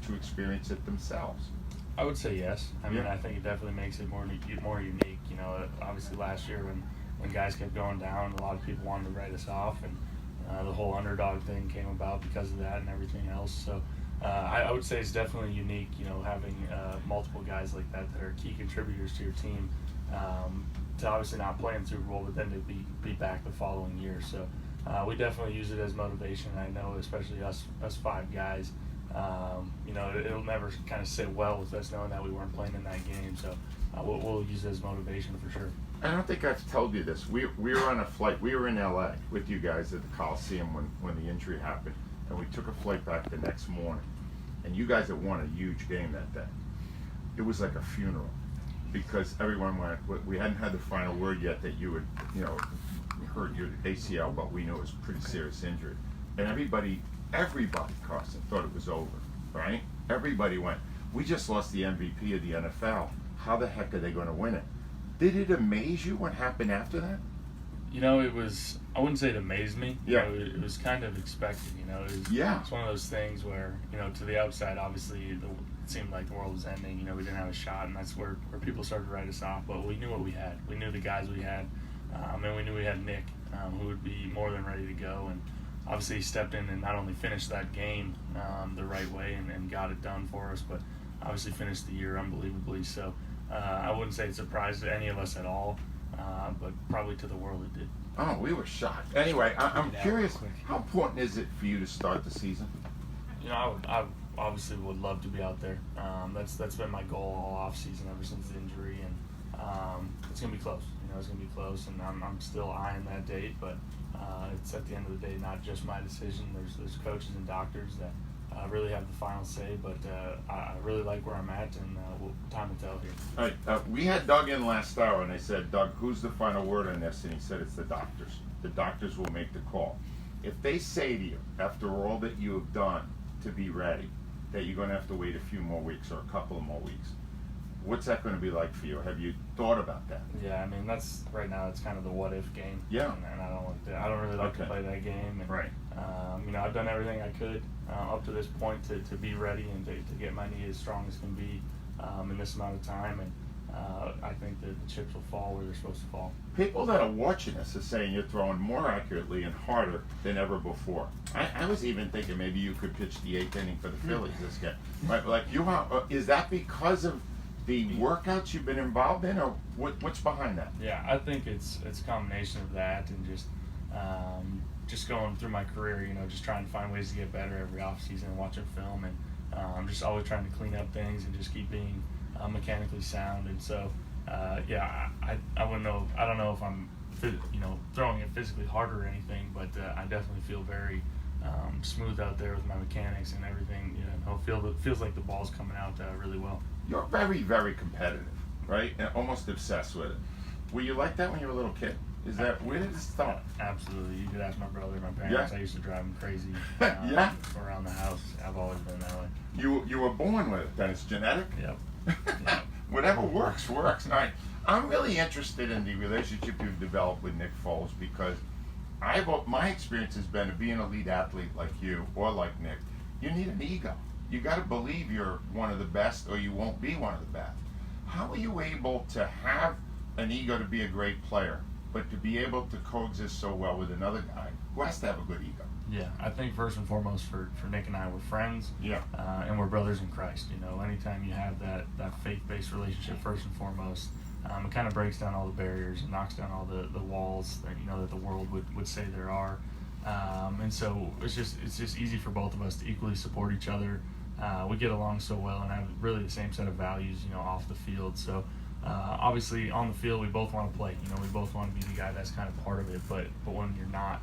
to experience it themselves. I would say yes. I mean, Yeah. I think it definitely makes it more unique. You know, obviously last year when guys kept going down, a lot of people wanted to write us off, and the whole underdog thing came about because of that and everything else. So I would say it's definitely unique. You know, having multiple guys like that are key contributors to your team. To obviously not play in Super Bowl, but then to be back the following year. So we definitely use it as motivation. I know, especially us five guys. You know, it'll never kind of sit well with us knowing that we weren't playing in that game. So we'll use it as motivation for sure. I don't think I've told you this. We were on a flight. We were in LA with you guys at the Coliseum when the injury happened, and we took a flight back the next morning. And you guys had won a huge game that day. It was like a funeral because everyone went. We hadn't had the final word yet that you had, you know, hurt your ACL, but we knew it was a pretty serious injury. And everybody, Carson, thought it was over, right? Everybody went, we just lost the MVP of the NFL. How the heck are they going to win it? Did it amaze you what happened after that? You know, it was, I wouldn't say it amazed me. Yeah. You know, it was kind of expected, you know. Yeah. It's one of those things where, you know, to the outside, obviously, it seemed like the world was ending. You know, we didn't have a shot, and that's where people started to write us off. But we knew what we had. We knew the guys we had. And we knew we had Nick, who would be more than ready to go. And obviously he stepped in and not only finished that game the right way and got it done for us, but obviously finished the year unbelievably. So I wouldn't say it surprised any of us at all, but probably to the world it did. Oh, we were shocked. Anyway, I'm curious, how important is it for you to start the season? You know, I obviously would love to be out there. That's been my goal all off season ever since the injury, and it's gonna be close. You know, it's gonna be close, and I'm still eyeing that date. But it's at the end of the day not just my decision. There's coaches and doctors that really have the final say. But I really like where I'm at, and time to tell here. All right, we had Doug in last hour, and I said, Doug, who's the final word on this? And he said it's the doctors. The doctors will make the call. If they say to you, after all that you have done to be ready, that you're going to have to wait a few more weeks or a couple of more weeks, what's that going to be like for you? Have you thought about that? Yeah, I mean, that's right now. It's kind of the what if game. Yeah. And I don't like that. I don't really like to play that game. And, right. You know, I've done everything I could up to this point to be ready and to get my knee as strong as can be in this amount of time. And I think that the chips will fall where they're supposed to fall. People that are watching us are saying you're throwing more accurately and harder than ever before. I was even thinking maybe you could pitch the 8th inning for the Phillies this game. Right? Like you are, is that because of the workouts you've been involved in, or what's behind that? Yeah, I think it's a combination of that and just going through my career, you know, just trying to find ways to get better every off season, watching film, and just always trying to clean up things and just keep being mechanically sound. And so, yeah, I wouldn't know. I don't know if I'm, you know, throwing it physically harder or anything, but I definitely feel very smooth out there with my mechanics and everything. You know, feels like the ball's coming out really well. You're very, very competitive, right? And almost obsessed with it. Were you like that when you were a little kid? Where did it start? Absolutely. You could ask my brother and my parents. Yeah. I used to drive them crazy yeah. around the house. I've always been that way. You were born with it, then it's genetic? Yep. Whatever works. Now, I'm really interested in the relationship you've developed with Nick Foles because my experience has been to be an elite athlete like you or like Nick, you need an ego. You got to believe you're one of the best or you won't be one of the best. How are you able to have an ego to be a great player, but to be able to coexist so well with another guy who has to have a good ego? Yeah, I think first and foremost for Nick and I, we're friends. Yeah. And we're brothers in Christ. You know, anytime you have that faith-based relationship, first and foremost, it kind of breaks down all the barriers and knocks down all the walls that, you know, that the world would say there are. And so it's just easy for both of us to equally support each other. We get along so well and have really the same set of values, you know, off the field. So obviously on the field we both want to play. You know, we both want to be the guy that's kind of part of it. But when you're not,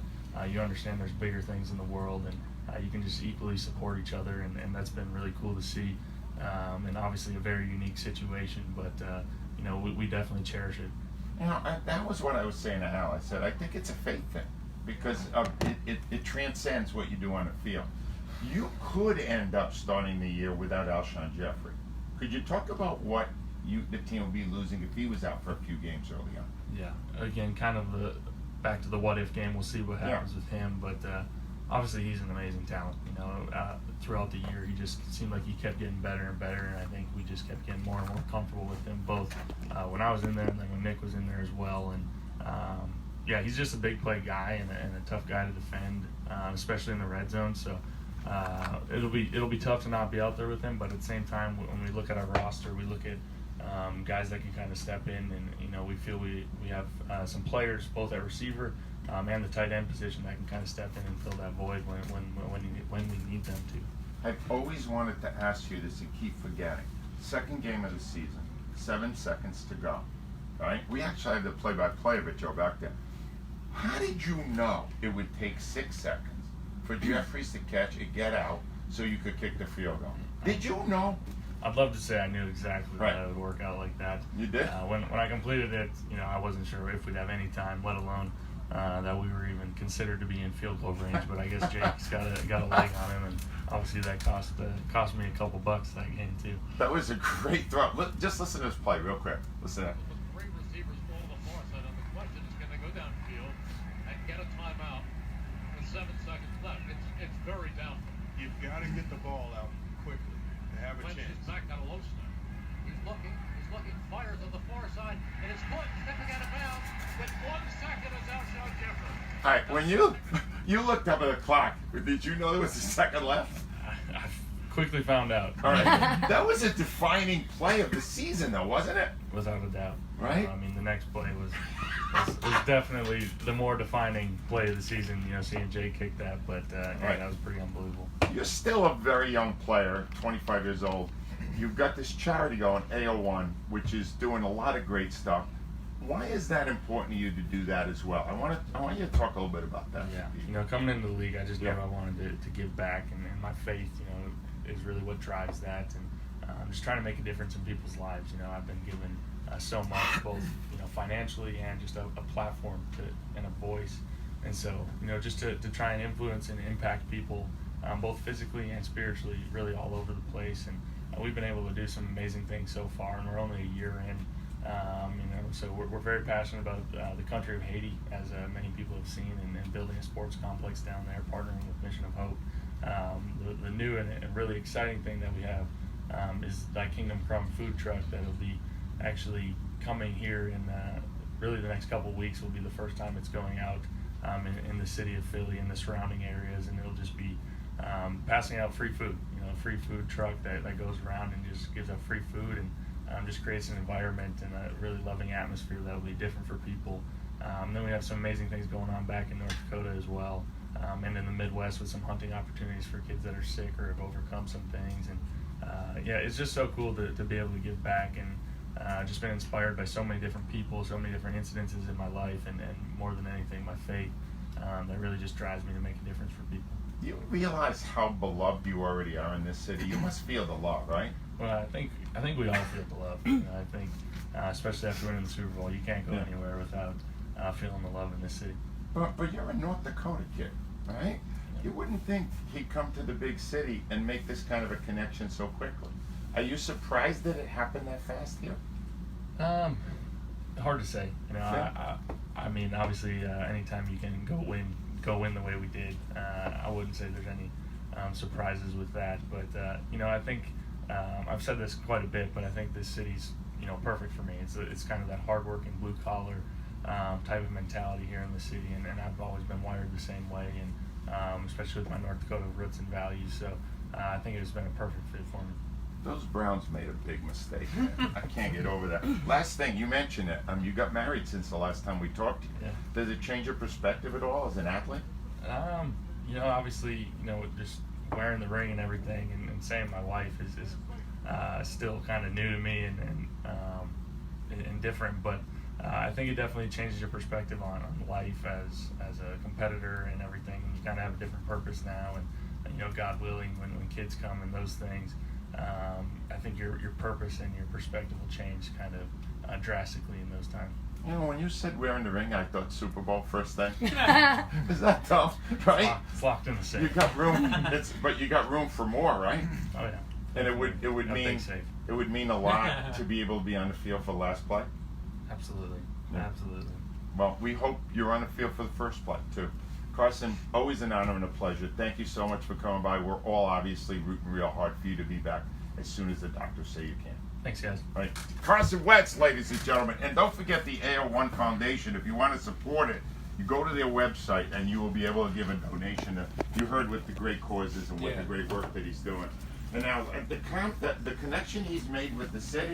you understand there's bigger things in the world, and you can just equally support each other, and that's been really cool to see. And obviously a very unique situation, but you know, we definitely cherish it. You know, that was what I was saying to Al. I said I think it's a faith thing because it transcends what you do on the field. You could end up starting the year without Alshon Jeffrey. Could you talk about what the team would be losing if he was out for a few games early on? Yeah, again, kind of back to the what if game. We'll see what happens with him, but obviously he's an amazing talent. You know, throughout the year, he just seemed like he kept getting better and better, and I think we just kept getting more and more comfortable with him, both when I was in there and then when Nick was in there as well. And yeah, he's just a big play guy and a tough guy to defend, especially in the red zone. So it'll be tough to not be out there with him, but at the same time, when we look at our roster, we look at guys that can kind of step in, and you know, we feel we have some players both at receiver and the tight end position that can kind of step in and fill that void when we need them to. I've always wanted to ask you this and keep forgetting. Second game of the season, 7 seconds to go. Right? We actually have the play-by-play of it, Joe, back there. How did you know it would take 6 seconds for Jeffries to catch and get out so you could kick the field goal? Did you know? I'd love to say I knew exactly Right. that it would work out like that. You did? When I completed it, you know, I wasn't sure if we'd have any time, let alone that we were even considered to be in field goal range. But I guess Jake's got a leg on him, and obviously that cost me a couple bucks that game too. That was a great throw. Just listen to this play real quick. Listen to that. With 3 receivers full of the far side, and the question is, can they go downfield and get a timeout with 7 seconds left? It's very doubtful. You've got to get the ball out quickly to have a Wentz chance. is back on a low snap. He's looking, fires on the far side, and it's good, stepping out of bounds. With 1 second is Alshon Jeffrey. All right, when you looked up at the clock, did you know there was a second left? I quickly found out. All right, that was a defining play of the season, though, wasn't it? Without a doubt. Right? I mean, the next play was definitely the more defining play of the season. You know, seeing Jay kick that, but yeah, Right. that was pretty unbelievable. You're still a very young player, 25 years old. You've got this charity going, AO1, which is doing a lot of great stuff. Why is that important to you to do that as well? I want you to talk a little bit about that. Yeah, you know, coming into the league, I just knew Yeah. I wanted to give back, and my faith, you know, is really what drives that, and I'm just trying to make a difference in people's lives. You know, I've been given so much, both you know, financially and just a platform and a voice, and so you know, just to try and influence and impact people, both physically and spiritually, really all over the place, and we've been able to do some amazing things so far, and we're only a year in. You know, so we're very passionate about the country of Haiti, as many people have seen, and building a sports complex down there, partnering with Mission of Hope. The new and really exciting thing that we have is Thy Kingdom Come food truck that'll be actually coming here in really the next couple of weeks. Will be the first time it's going out in the city of Philly and the surrounding areas, and it'll just be passing out free food. You know, a free food truck that goes around and just gives out free food, and just creates an environment and a really loving atmosphere that will be different for people. Then we have some amazing things going on back in North Dakota as well, and in the Midwest with some hunting opportunities for kids that are sick or have overcome some things. And yeah, it's just so cool to be able to give back, and just been inspired by so many different people, so many different incidences in my life, and more than anything, my faith that really just drives me to make a difference for people. You realize how beloved you already are in this city. You must feel the love, right? Well, I think we all feel the love. You know, I think, especially after winning the Super Bowl, you can't go anywhere without feeling the love in this city. But you're a North Dakota kid, right? You wouldn't think he'd come to the big city and make this kind of a connection so quickly. Are you surprised that it happened that fast here? Hard to say. You know, I mean, obviously, anytime you can go win the way we did, I wouldn't say there's any surprises with that. But you know, I think I've said this quite a bit, but I think this city's, you know, perfect for me. It's kind of that hardworking blue collar type of mentality here in the city, and I've always been wired the same way, and especially with my North Dakota roots and values. So I think it's been a perfect fit for me. Those Browns made a big mistake, man. I can't get over that. Last thing, you mentioned it. You got married since the last time we talked to you. Yeah. Does it change your perspective at all as an athlete? You know, obviously, you know, just wearing the ring and everything, and saying my wife is still kind of new to me and different, but I think it definitely changes your perspective on life as a competitor and everything. And you kind of have a different purpose now, and you know, God willing, when kids come and those things, I think your purpose and your perspective will change kind of drastically in those times. You know, when you said wearing the ring, I thought Super Bowl first thing. Is that tough, right? It's locked in the safe. You got room, but you got room for more, right? Oh yeah. And it would mean a lot to be able to be on the field for the last play. Absolutely. Yeah. Absolutely. Well, we hope you're on the field for the first play too. Carson, always an honor and a pleasure. Thank you so much for coming by. We're all obviously rooting real hard for you to be back as soon as the doctors say you can. Thanks, guys. All right. Carson Wentz, ladies and gentlemen. And don't forget the AO1 Foundation. If you want to support it, you go to their website and you will be able to give a donation. You heard what the great causes and what the great work that he's doing. And now, the connection he's made with the city,